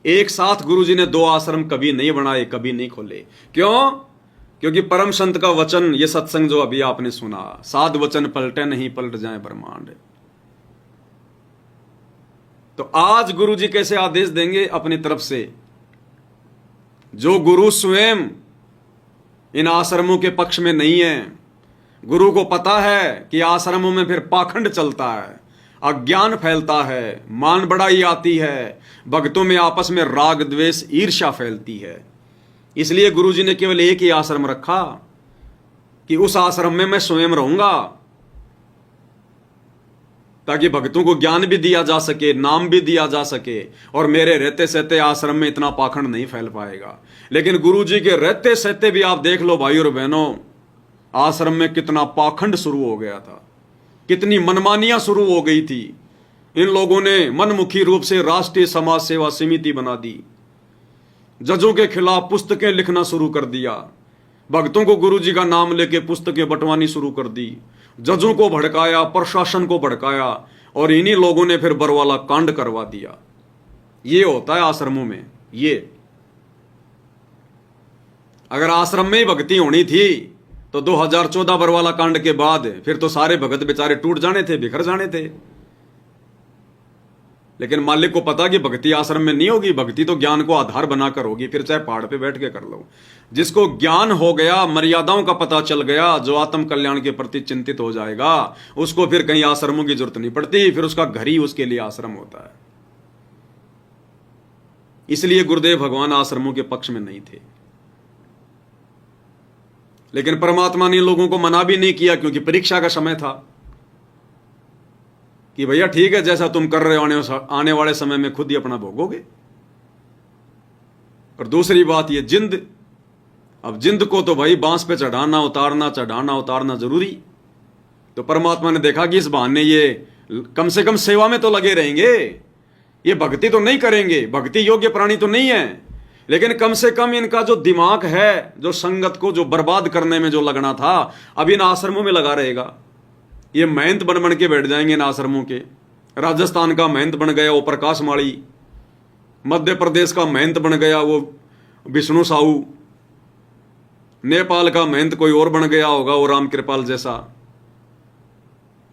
एक साथ गुरुजी ने 2 आश्रम कभी नहीं बनाए, कभी नहीं खोले। क्यों? क्योंकि परम संत का वचन, ये सत्संग जो अभी आपने सुना, साध वचन पलटे नहीं पलट जाए ब्रह्मांड। तो आज गुरुजी कैसे आदेश देंगे अपनी तरफ से? जो गुरु स्वयं इन आश्रमों के पक्ष में नहीं है। गुरु को पता है कि आश्रमों में फिर पाखंड चलता है, अज्ञान फैलता है, मान बढ़ाई आती है, भक्तों में आपस में राग द्वेष ईर्ष्या फैलती है। इसलिए गुरुजी ने केवल एक ही आश्रम रखा कि उस आश्रम में मैं स्वयं रहूंगा, ताकि भक्तों को ज्ञान भी दिया जा सके, नाम भी दिया जा सके, और मेरे रहते सहते आश्रम में इतना पाखंड नहीं फैल पाएगा। लेकिन गुरु जी के रहते सहते भी आप देख लो भाई और बहनों, आश्रम में कितना पाखंड शुरू हो गया था, कितनी मनमानियां शुरू हो गई थी। इन लोगों ने मनमुखी रूप से राष्ट्रीय समाज सेवा समिति बना दी, जजों के खिलाफ पुस्तकें लिखना शुरू कर दिया, भक्तों को गुरु जी का नाम लेके पुस्तकें बंटवानी शुरू कर दी, जजों को भड़काया, प्रशासन को भड़काया, और इन्हीं लोगों ने फिर बरवाला कांड करवा दिया। ये होता है आश्रमों में। ये अगर आश्रम में ही भक्ति होनी थी तो 2014 बरवाला कांड के बाद फिर तो सारे भगत बेचारे टूट जाने थे, बिखर जाने थे। लेकिन मालिक को पता कि भक्ति आश्रम में नहीं होगी, भक्ति तो ज्ञान को आधार बनाकर होगी, फिर चाहे पहाड़ पे बैठ के कर लो। जिसको ज्ञान हो गया, मर्यादाओं का पता चल गया, जो आत्म कल्याण के प्रति चिंतित हो जाएगा, उसको फिर कहीं आश्रमों की जरूरत नहीं पड़ती, फिर उसका घर ही उसके लिए आश्रम होता है। इसलिए गुरुदेव भगवान आश्रमों के पक्ष में नहीं थे। लेकिन परमात्मा ने लोगों को मना भी नहीं किया, क्योंकि परीक्षा का समय था कि भैया ठीक है, जैसा तुम कर रहे हो आने वाले समय में खुद ही अपना भोगोगे। और दूसरी बात ये जिंद, अब जिंद को तो भाई बांस पे चढ़ाना उतारना जरूरी। तो परमात्मा ने देखा कि इस बहाने ये कम से कम सेवा में तो लगे रहेंगे, ये भक्ति तो नहीं करेंगे, भक्ति योग्य प्राणी तो नहीं है, लेकिन कम से कम इनका जो दिमाग है, जो संगत को जो बर्बाद करने में जो लगना था, अब इन आश्रमों में लगा रहेगा। ये महंत बन के बैठ जाएंगे इन आश्रमों के। राजस्थान का महंत बन गया वो प्रकाश माली, मध्य प्रदेश का महंत बन गया वो विष्णु साहू, नेपाल का महंत कोई और बन गया होगा वो राम कृपाल जैसा,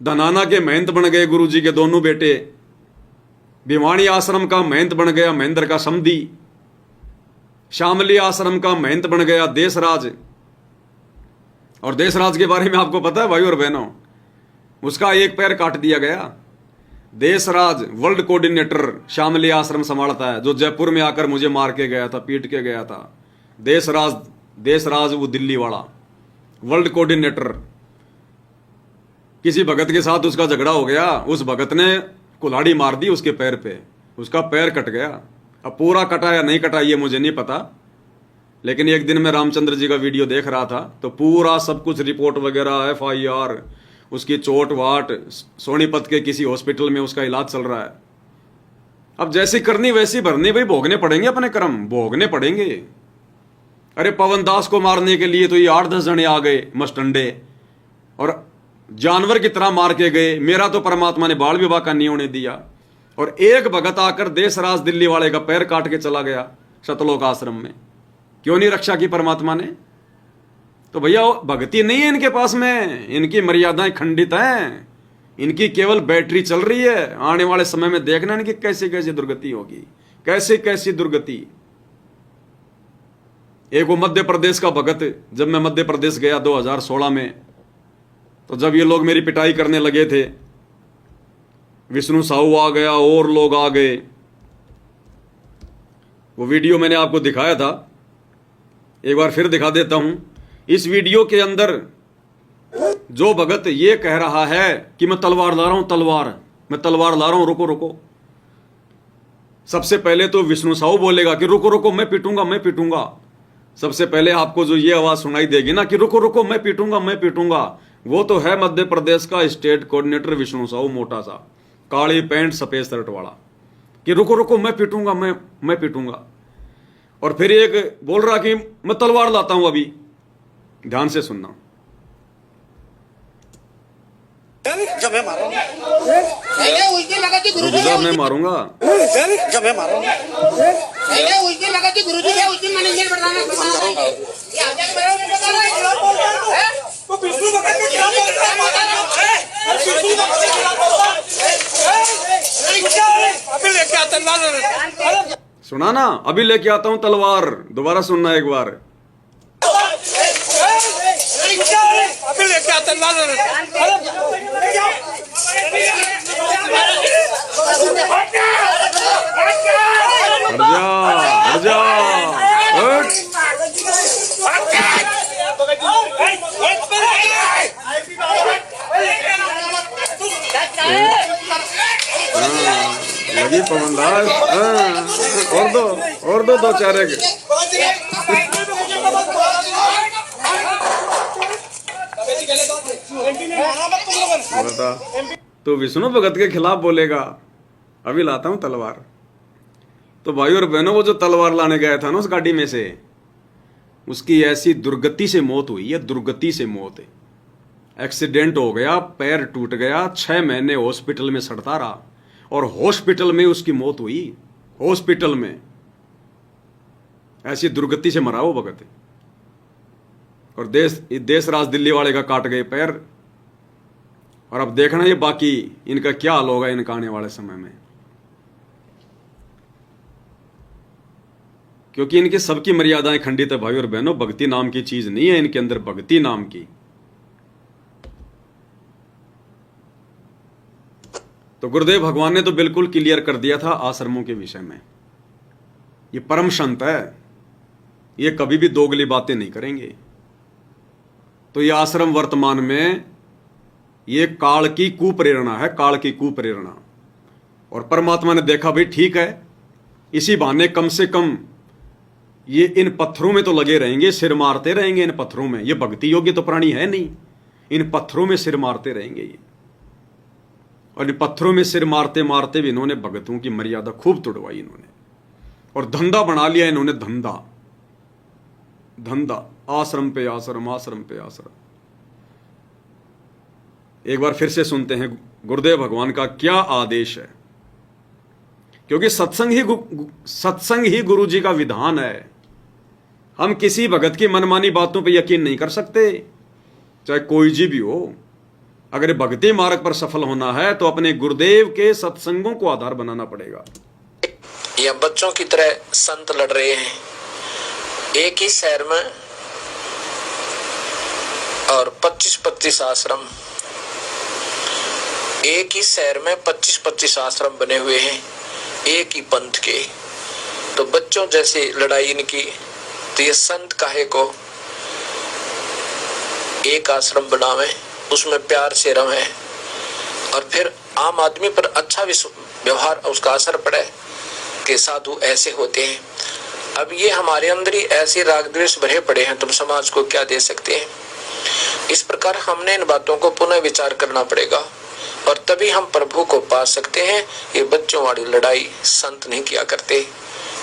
धनाना के महंत बन गए गुरु जी के दोनों बेटे, भिवानी आश्रम का महंत बन गया महेंद्र का समधी, शामली आश्रम का महंत बन गया देशराज। और देशराज के बारे में आपको पता है भाई और बहनों, उसका एक पैर काट दिया गया। देशराज वर्ल्ड कोऑर्डिनेटर शामली आश्रम संभालता है, जो जयपुर में आकर मुझे मार के गया था, पीट के गया था। देशराज वो दिल्ली वाला वर्ल्ड कोऑर्डिनेटर। किसी भगत के साथ उसका झगड़ा हो गया, उस भगत ने कुल्हाड़ी मार दी उसके पैर पे, उसका पैर कट गया। अब पूरा कटा या नहीं कटा ये मुझे नहीं पता, लेकिन एक दिन मैं रामचंद्र जी का वीडियो देख रहा था तो पूरा सब कुछ रिपोर्ट वगैरह, FIR, उसकी चोट वाट, सोनीपत के किसी हॉस्पिटल में उसका इलाज चल रहा है। अब जैसी करनी वैसी भरनी, भाई भोगने पड़ेंगे, अपने कर्म भोगने पड़ेंगे। अरे पवन दास को मारने के लिए तो ये 8-10 जने आ गए मस्टंडे, और जानवर की तरह मार के गए। मेरा तो परमात्मा ने बाल विवाह का नहीं होने दिया, और एक भगत आकर देशराज दिल्ली वाले का पैर काट के चला गया सतलोक आश्रम में। क्यों नहीं रक्षा की परमात्मा ने? तो भैया भक्ति नहीं है इनके पास में, इनकी मर्यादाएं खंडित हैं, इनकी केवल बैटरी चल रही है। आने वाले समय में देखना इनकी कैसी कैसी दुर्गति होगी, कैसी कैसी दुर्गति। एक वो मध्य प्रदेश का भगत, जब मैं मध्य प्रदेश गया 2016 में, तो जब ये लोग मेरी पिटाई करने लगे थे, विष्णु साहू आ गया और लोग आ गए। वो वीडियो मैंने आपको दिखाया था, एक बार फिर दिखा देता हूं। इस वीडियो के अंदर जो भगत ये कह रहा है कि मैं तलवार ला रहा हूं, मैं तलवार ला रहा हूं, रुको रुको। सबसे पहले तो विष्णु साहू बोलेगा कि रुको रुको मैं पीटूंगा। सबसे पहले आपको जो ये आवाज सुनाई देगी ना कि रुको रुको मैं पीटूंगा, वो तो है मध्य प्रदेश का स्टेट कोऑर्डिनेटर विष्णु साहू, मोटा सा, काली पैंट सफेद शर्ट वाला, कि रुको रुको मैं पीटूंगा। और फिर एक बोल रहा कि मैं तलवार लाता हूं अभी। ध्यान से सुनना। जब मैं मारूंगा मैं मारूंगा, जब मैं मारूंगा सुना ना, अभी लेके आता हूं तलवार। दोबारा सुनना एक बार। अभी लेके आता हट जा पवनदास, हाँ, और दो चार एक। बता, तो विष्णु भगत के खिलाफ बोलेगा, अभी लाता हूं तलवार। तो भाई और बहनों, वो जो तलवार लाने गया था ना उस गाड़ी में से, उसकी ऐसी दुर्गति से मौत हुई है, दुर्गति से मौत है। एक्सीडेंट हो गया, पैर टूट गया, 6 महीने हॉस्पिटल में सड़ता रहा, और हॉस्पिटल में उसकी मौत हुई, हॉस्पिटल में। ऐसी दुर्गति से मरा वो भगत। और देश राज दिल्ली वाले का काट गए पैर। और अब देखना ये बाकी इनका क्या हाल होगा इनका आने वाले समय में, क्योंकि इनकी सबकी मर्यादाएं खंडित है भाई और बहनों। भक्ति नाम की चीज नहीं है इनके अंदर, भक्ति नाम की। तो गुरुदेव भगवान ने तो बिल्कुल क्लियर कर दिया था आश्रमों के विषय में। ये परम संत है, ये कभी भी दोगली बातें नहीं करेंगे। तो ये आश्रम वर्तमान में ये काल की कुप्रेरणा है, काल की कुप्रेरणा। और परमात्मा ने देखा भाई ठीक है, इसी बहाने कम से कम ये इन पत्थरों में तो लगे रहेंगे, सिर मारते रहेंगे इन पत्थरों में। ये भक्ति योग्य तो प्राणी है नहीं, इन पत्थरों में सिर मारते रहेंगे ये। और इन पत्थरों में सिर मारते मारते भी इन्होंने भगतों की मर्यादा खूब तोड़वाई इन्होंने, और धंधा बना लिया इन्होंने, धंधा धंधा, आश्रम पे आश्रम, आश्रम पे आश्रम। एक बार फिर से सुनते हैं गुरुदेव भगवान का क्या आदेश है, क्योंकि सत्संग ही गुरु जी का विधान है। हम किसी भगत की मनमानी बातों पे यकीन नहीं कर सकते, चाहे कोई जी भी हो। अगर भक्ति मार्ग पर सफल होना है तो अपने गुरुदेव के सत्संगों को आधार बनाना पड़ेगा। या बच्चों की तरह संत लड़ रहे हैं एक ही शहर में, और 25-25 आश्रम, एक ही शहर में 25-25 आश्रम बने हुए हैं एक ही पंथ के। तो बच्चों जैसे लड़ाई इनकी, तो ये संत काहे को एक आश्रम बनावे, उसमें प्यार से रहे, और फिर आम आदमी पर अच्छा व्यवहार उसका असर पड़े कि साधु ऐसे होते हैं। अब ये हमारे अंदर ही ऐसे राग द्वेष भरे पड़े हैं, तुम समाज को क्या दे सकते हैं। इस प्रकार हमने इन बातों को पुनः विचार करना पड़ेगा, और तभी हम प्रभु को पा सकते हैं। ये बच्चों वाली लड़ाई संत नहीं किया करते,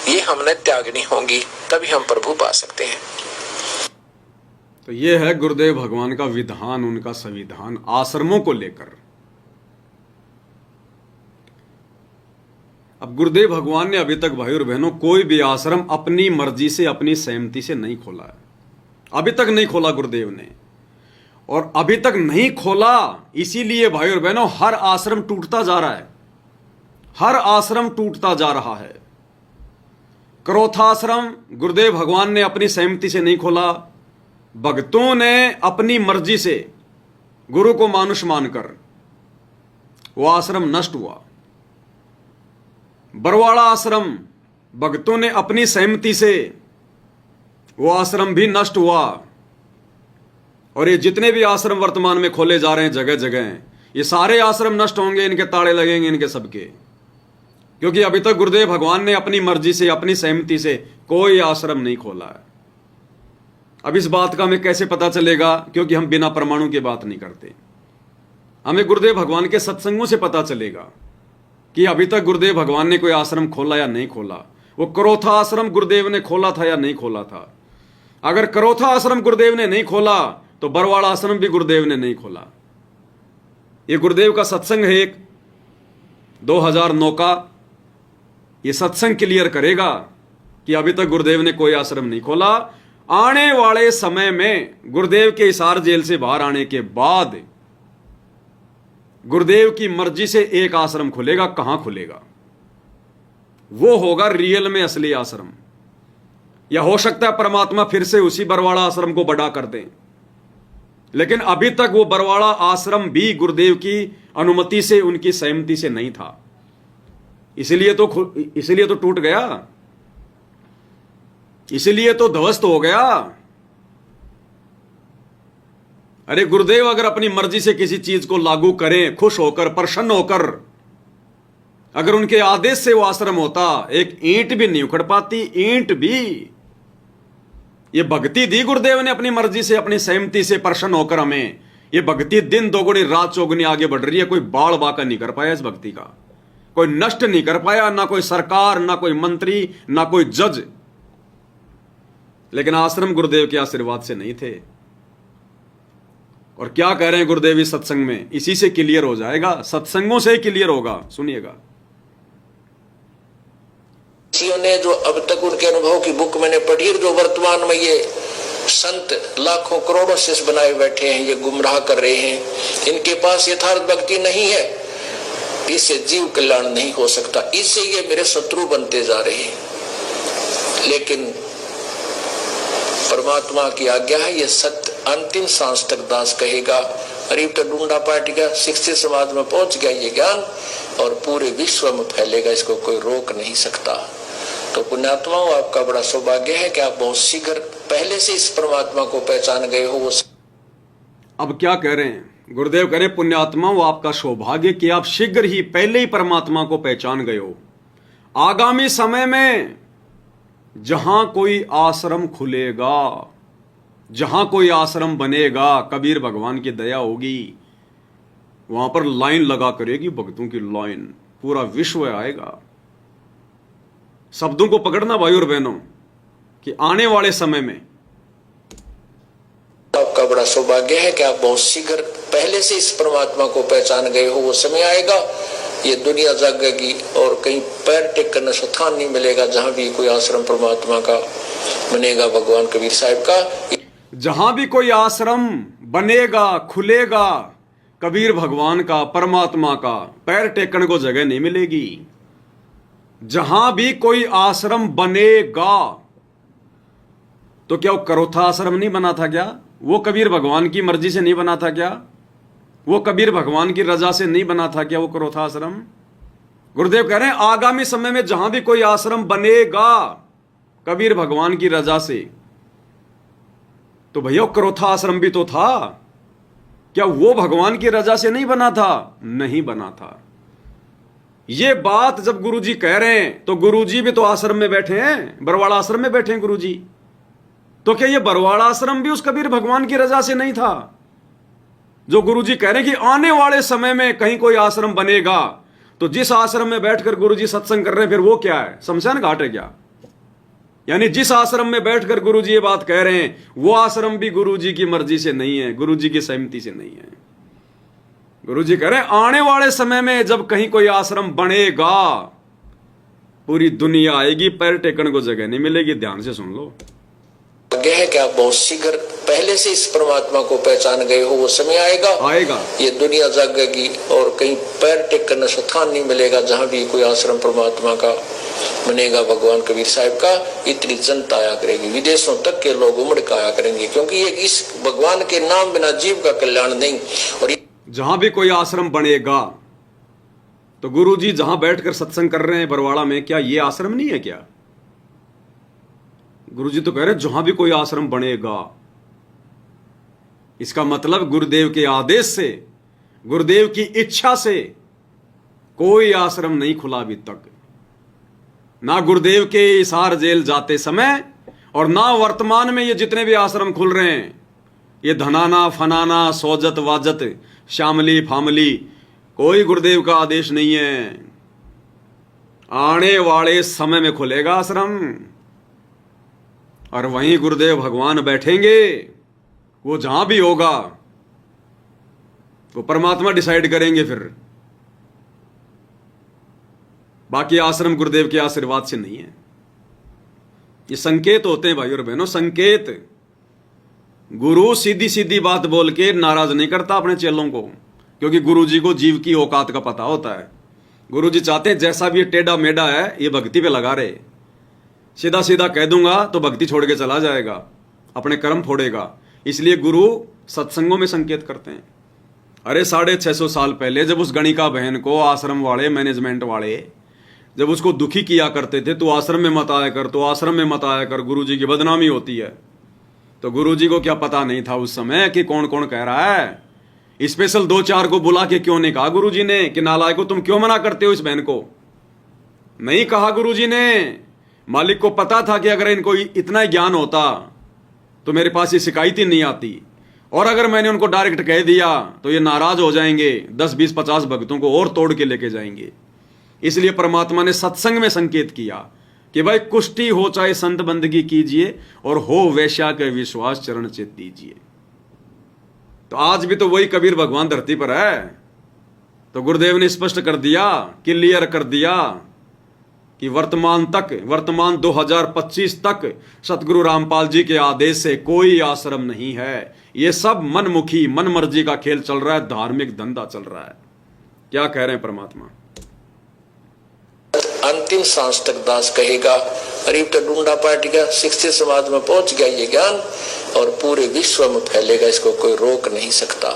ये हमने त्यागनी होंगी, तभी हम प्रभु पा सकते हैं। तो ये है गुरुदेव भगवान का विधान, उनका संविधान आश्रमों को लेकर। अब गुरुदेव भगवान ने अभी तक भाई और बहनों कोई भी आश्रम अपनी मर्जी से, अपनी सहमति से नहीं खोला है। अभी तक नहीं खोला गुरुदेव ने, और अभी तक नहीं खोला इसीलिए भाई और बहनों हर आश्रम टूटता जा रहा है, हर आश्रम टूटता जा रहा है। क्रोथाश्रम गुरुदेव भगवान ने अपनी सहमति से नहीं खोला, भक्तों ने अपनी मर्जी से गुरु को मानुष मानकर वो आश्रम नष्ट हुआ। बरवाड़ा आश्रम भक्तों ने अपनी सहमति से, वो आश्रम भी नष्ट हुआ। और ये जितने भी आश्रम वर्तमान में खोले जा रहे हैं जगह जगह, ये सारे आश्रम नष्ट होंगे, इनके ताले लगेंगे इनके सबके, क्योंकि अभी तक गुरुदेव भगवान ने अपनी मर्जी से, अपनी सहमति से कोई आश्रम नहीं खोला है। अब इस बात का हमें कैसे पता चलेगा, क्योंकि हम बिना प्रमाणों की बात नहीं करते। हमें गुरुदेव भगवान के सत्संगों से पता चलेगा कि अभी तक गुरुदेव भगवान ने कोई आश्रम खोला या नहीं खोला। वो करोथा आश्रम गुरुदेव ने खोला था या नहीं खोला था। अगर करोथा आश्रम गुरुदेव ने नहीं खोला तो बरवाड़ा आश्रम भी गुरुदेव ने नहीं खोला। ये गुरुदेव का सत्संग है एक 2009 का, ये सत्संग क्लियर करेगा कि अभी तक गुरुदेव ने कोई आश्रम नहीं खोला। आने वाले समय में गुरुदेव के हिसार जेल से बाहर आने के बाद गुरुदेव की मर्जी से एक आश्रम खुलेगा। कहां खुलेगा? वो होगा रियल में असली आश्रम, या हो सकता है परमात्मा फिर से उसी बरवाड़ा आश्रम को बड़ा कर दें। लेकिन अभी तक वो बरवाड़ा आश्रम भी गुरुदेव की अनुमति से, उनकी सहमति से नहीं था, इसलिए तो टूट गया, इसलिए तो ध्वस्त हो गया। अरे गुरुदेव अगर अपनी मर्जी से किसी चीज को लागू करें, खुश होकर, प्रसन्न होकर, अगर उनके आदेश से वो आश्रम होता, एक ईंट भी नहीं उखड़ पाती, ईंट भी। ये भक्ति दी गुरुदेव ने अपनी मर्जी से, अपनी सहमति से, प्रसन्न होकर हमें। ये भक्ति दिन दोगुनी रात चौगुनी आगे बढ़ रही है। कोई बाल बाका नहीं कर पाया इस भक्ति का, कोई नष्ट नहीं कर पाया, ना कोई सरकार, ना कोई मंत्री, ना कोई जज। लेकिन आश्रम गुरुदेव के आशीर्वाद से नहीं थे। और क्या कह रहे हैं गुरुदेव इस सत्संग में, इसी से क्लियर हो जाएगा, सत्संगों से ही क्लियर होगा। सुनिएगा। ने जो अब तक उनके अनुभव की बुक मैंने पढ़ी, जो वर्तमान में ये संत लाखों करोड़ों शिष्य बनाए बैठे हैं, ये गुमराह कर रहे हैं, इनके पास यथार्थ भक्ति नहीं है, इससे जीव कल्याण नहीं हो सकता, इससे ये मेरे शत्रु बनते जा रहे हैं। लेकिन परमात्मा की आज्ञा है, ये सत्य अंतिम सांस तक दास कहेगा। अरीब तो डूंडा पार्टी का 60 समाज में पहुंच गया ये ज्ञान, और पूरे विश्व में फैलेगा, इसको कोई रोक नहीं सकता। तो पुण्यात्माओं, आपका बड़ा सौभाग्य है कि आप बहुत शीघ्र पहले से इस परमात्मा को पहचान गए हो। अब क्या कह रहे हैं गुरुदेव? कह रहे पुण्यात्माओं, आपका सौभाग्य कि आप शीघ्र ही पहले ही परमात्मा को पहचान गए हो। आगामी समय में जहां कोई आश्रम खुलेगा, जहां कोई आश्रम बनेगा, कबीर भगवान की दया होगी, वहां पर लाइन लगा करेगी, भक्तों की लाइन, पूरा विश्व आएगा। शब्दों को पकड़ना भाई और बहनों, कि आने वाले समय में आपका बड़ा सौभाग्य है कि आप बहुत शीघ्र पहले से इस परमात्मा को पहचान गए हो। वो समय आएगा, ये दुनिया जागेगी और कहीं पैर टेक करने स्थान नहीं मिलेगा जहां भी कोई आश्रम परमात्मा का बनेगा, भगवान कबीर साहिब का। जहां भी कोई आश्रम बनेगा, खुलेगा, कबीर भगवान का, परमात्मा का, पैर टेकने को जगह नहीं मिलेगी। जहां भी कोई आश्रम बनेगा, तो क्या वो करोथा आश्रम नहीं बना था क्या? वो कबीर भगवान की मर्जी से नहीं बना था क्या? वो कबीर भगवान की रजा से नहीं बना था क्या वो करोथा आश्रम? गुरुदेव कह रहे हैं आगामी समय में जहां भी कोई आश्रम बनेगा कबीर भगवान की रजा से, तो भैया करोथा आश्रम भी तो था। क्या वो भगवान की रजा से नहीं बना था? नहीं बना था। ये बात जब गुरुजी कह रहे हैं, तो गुरुजी भी तो आश्रम में बैठे हैं, बरवाड़ा आश्रम में बैठे हैं गुरुजी। तो क्या ये बरवाड़ा आश्रम भी उस कबीर भगवान की रजा से नहीं था? जो गुरुजी कह रहे हैं कि आने वाले समय में कहीं कोई आश्रम बनेगा, तो जिस आश्रम में बैठकर गुरुजी सत्संग कर रहे हैं, फिर वो क्या है? शमशान घाट है क्या? यानी जिस आश्रम में बैठकर गुरुजी ये बात कह रहे हैं, वो आश्रम भी गुरुजी की मर्जी से नहीं है, गुरुजी की सहमति से नहीं है। गुरुजी कह रहे हैं आने वाले समय में जब कहीं कोई आश्रम बनेगा, पूरी दुनिया आएगी, पैर टेकने को जगह नहीं मिलेगी। ध्यान से सुन लो। है कि आप बहुत शीघ्र पहले से इस परमात्मा को पहचान गए हो। वो समय आएगा, ये दुनिया जागेगी और कहीं पैर टेक करने स्थान नहीं मिलेगा जहां भी कोई आश्रम परमात्मा का बनेगा, भगवान कबीर साहिब का। इतनी जनता आया करेगी, विदेशों तक के लोग उमड़ के आया करेंगे, क्योंकि ये इस भगवान के नाम बिना जीव का कल्याण नहीं। और जहां भी कोई आश्रम बनेगा, तो गुरुजी जहां बैठकर सत्संग कर रहे हैं बरवाड़ा में, क्या ये आश्रम नहीं है क्या? गुरुजी तो कह रहे हैं जहां भी कोई आश्रम बनेगा। इसका मतलब गुरुदेव के आदेश से, गुरुदेव की इच्छा से कोई आश्रम नहीं खुला अभी तक। ना गुरुदेव के हिसार जेल जाते समय, और ना वर्तमान में ये जितने भी आश्रम खुल रहे हैं, ये धनाना फनाना सोजत वाजत श्यामली फामली, कोई गुरुदेव का आदेश नहीं है। आने वाले समय में खुलेगा आश्रम, और वहीं गुरुदेव भगवान बैठेंगे। वो जहां भी होगा वो परमात्मा डिसाइड करेंगे। फिर बाकी आश्रम गुरुदेव के आशीर्वाद से नहीं है। ये संकेत होते हैं भाई और बहनों, संकेत। गुरु सीधी सीधी बात बोल के नाराज नहीं करता अपने चेलों को, क्योंकि गुरु जी को जीव की औकात का पता होता है। गुरु जी चाहते हैं जैसा भी ये टेढ़ा मेढ़ा है, ये भक्ति पे लगा रहे। सीधा सीधा कह दूंगा तो भक्ति छोड़ के चला जाएगा, अपने कर्म फोड़ेगा। इसलिए गुरु सत्संगों में संकेत करते हैं। अरे 650 साल पहले जब उस गणिका बहन को आश्रम वाले, मैनेजमेंट वाले जब उसको दुखी किया करते थे, तो आश्रम में मत आया कर, तो आश्रम में मत आया कर, गुरु जी की बदनामी होती है। तो गुरु जी को क्या पता नहीं था उस समय कि कौन कौन कह रहा है? स्पेशल 2-4 को बुला के क्यों नहीं कहा गुरु जी ने कि नालायको तुम क्यों मना करते हो इस बहन को? नहीं कहा गुरुजी ने। मालिक को पता था कि अगर इनको इतना ही ज्ञान होता तो मेरे पास ये शिकायत ही नहीं आती, और अगर मैंने उनको डायरेक्ट कह दिया तो ये नाराज हो जाएंगे, 10 20 50 भक्तों को और तोड़ के लेके जाएंगे। इसलिए परमात्मा ने सत्संग में संकेत किया कि भाई कुष्ठी हो चाहे संत बंदगी कीजिए, और हो वैश्या के विश्वास चरण चित दीजिए। तो आज भी तो वही कबीर भगवान धरती पर है। तो गुरुदेव ने स्पष्ट कर दिया, क्लियर कर दिया कि वर्तमान 2025 तक सतगुरु रामपाल जी के आदेश से कोई आश्रम नहीं है। ये सब मनमुखी मन मर्जी का खेल चल रहा है, धार्मिक धंधा चल रहा है। क्या कह रहे हैं परमात्मा? अंतिम सांस तक दास कहेगा, करीब तो ढूंढा पाटेगा, शिक्षित समाज में पहुंच गया ये ज्ञान और पूरे विश्व में फैलेगा, इसको कोई रोक नहीं सकता।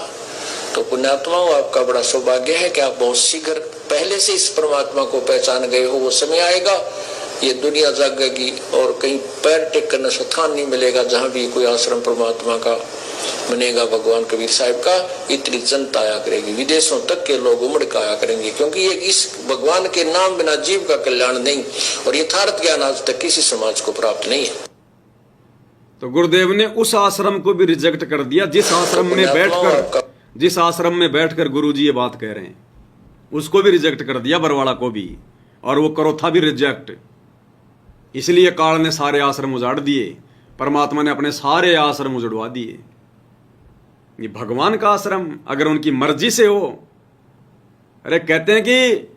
तो पुण्यात्माओं, आपका बड़ा सौभाग्य है कि आप बहुत शीघ्र पहले से इस परमात्मा को पहचान गए हो। वो समय आएगा, ये दुनिया जागेगी और कहीं पैर टेक करने से स्थान नहीं मिलेगा जहां भी कोई आश्रम परमात्मा का बनेगा, भगवान कबीर साहब का। इतनी जनता आया करेगी, विदेशों तक के लोग उमड़ के आया करेंगे, क्योंकि ये इस भगवान के नाम बिना जीव का कल्याण नहीं, और यथार्थ ज्ञान आज तक किसी समाज को प्राप्त नहीं है। तो गुरुदेव ने उस आश्रम को भी रिजेक्ट कर दिया जिस आश्रम में बैठकर गुरुजी ये बात कह रहे हैं, उसको भी रिजेक्ट कर दिया, बरवाड़ा को भी, और वो करोथा भी रिजेक्ट। इसलिए काल ने सारे आश्रम उजाड़ दिए, परमात्मा ने अपने सारे आश्रम उजड़वा दिए। ये भगवान का आश्रम अगर उनकी मर्जी से हो, अरे कहते हैं कि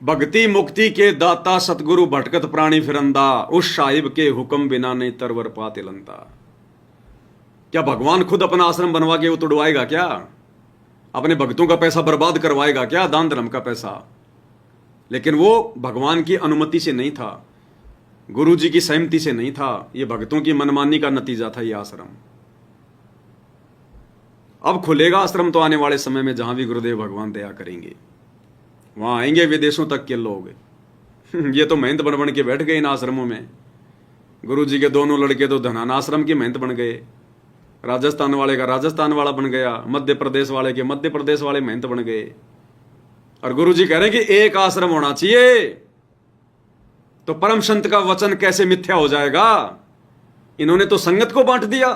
भक्ति मुक्ति के दाता सतगुरु भटकत प्राणी फिरंदा, उस साहिब के हुक्म बिना नहीं तरवर पाते लंता। क्या भगवान खुद अपना आश्रम बनवा के वो तोड़वाएगा क्या? अपने भक्तों का पैसा बर्बाद करवाएगा क्या? दान धर्म का पैसा। लेकिन वो भगवान की अनुमति से नहीं था, गुरु जी की सहमति से नहीं था, ये भक्तों की मनमानी का नतीजा था ये आश्रम। अब खुलेगा आश्रम तो आने वाले समय में, जहां भी गुरुदेव भगवान दया करेंगे वहां आएंगे विदेशों तक के लोग। ये तो महंत बन बन के बैठ गए इन आश्रमों में। गुरु जी के दोनों लड़के तो धनाना आश्रम के महंत बन गए, राजस्थान वाले का राजस्थान वाला बन गया, मध्य प्रदेश वाले के मध्य प्रदेश वाले महंत बन गए। और गुरु जी कह रहे हैं कि एक आश्रम होना चाहिए। तो परम संत का वचन कैसे मिथ्या हो जाएगा? इन्होंने तो संगत को बांट दिया।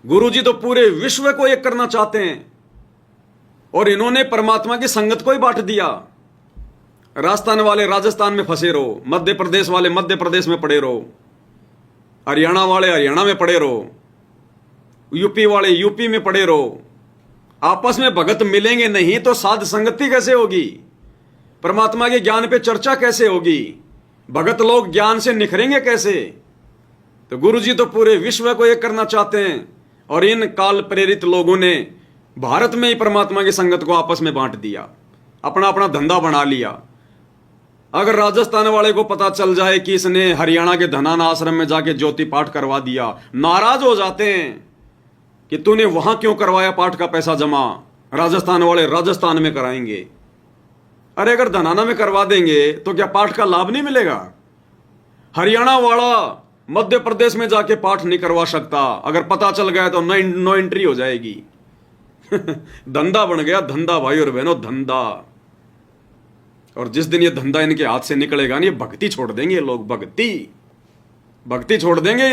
गुरु जी तो पूरे विश्व को एक करना चाहते हैं, और इन्होंने परमात्मा की संगत को ही बांट दिया। राजस्थान वाले राजस्थान में फंसे रहो, मध्य प्रदेश वाले मध्य प्रदेश में पड़े रहो, हरियाणा वाले हरियाणा में पड़े रहो, यूपी वाले यूपी में पड़े रहो। आपस में भगत मिलेंगे नहीं तो साध संगति कैसे होगी? परमात्मा के ज्ञान पे चर्चा कैसे होगी? भगत लोग ज्ञान से निखरेंगे कैसे? तो गुरु जी तो पूरे विश्व को एक करना चाहते हैं, और इन काल प्रेरित लोगों ने भारत में ही परमात्मा की संगत को आपस में बांट दिया, अपना अपना धंधा बना लिया। अगर राजस्थान वाले को पता चल जाए कि इसने हरियाणा के धनाना आश्रम में जाके ज्योति पाठ करवा दिया, नाराज हो जाते हैं कि तूने वहां क्यों करवाया पाठ का पैसा जमा, राजस्थान वाले राजस्थान में कराएंगे। अरे अगर धनाना में करवा देंगे तो क्या पाठ का लाभ नहीं मिलेगा? हरियाणा वाला मध्य प्रदेश में जाके पाठ नहीं करवा सकता, अगर पता चल गया तो नो एंट्री हो जाएगी। धंधा बन गया, धंधा भाई और बहनों, धंधा। और जिस दिन ये धंधा इनके हाथ से निकलेगा ना, ये भक्ति छोड़ देंगे लोग, भक्ति छोड़ देंगे।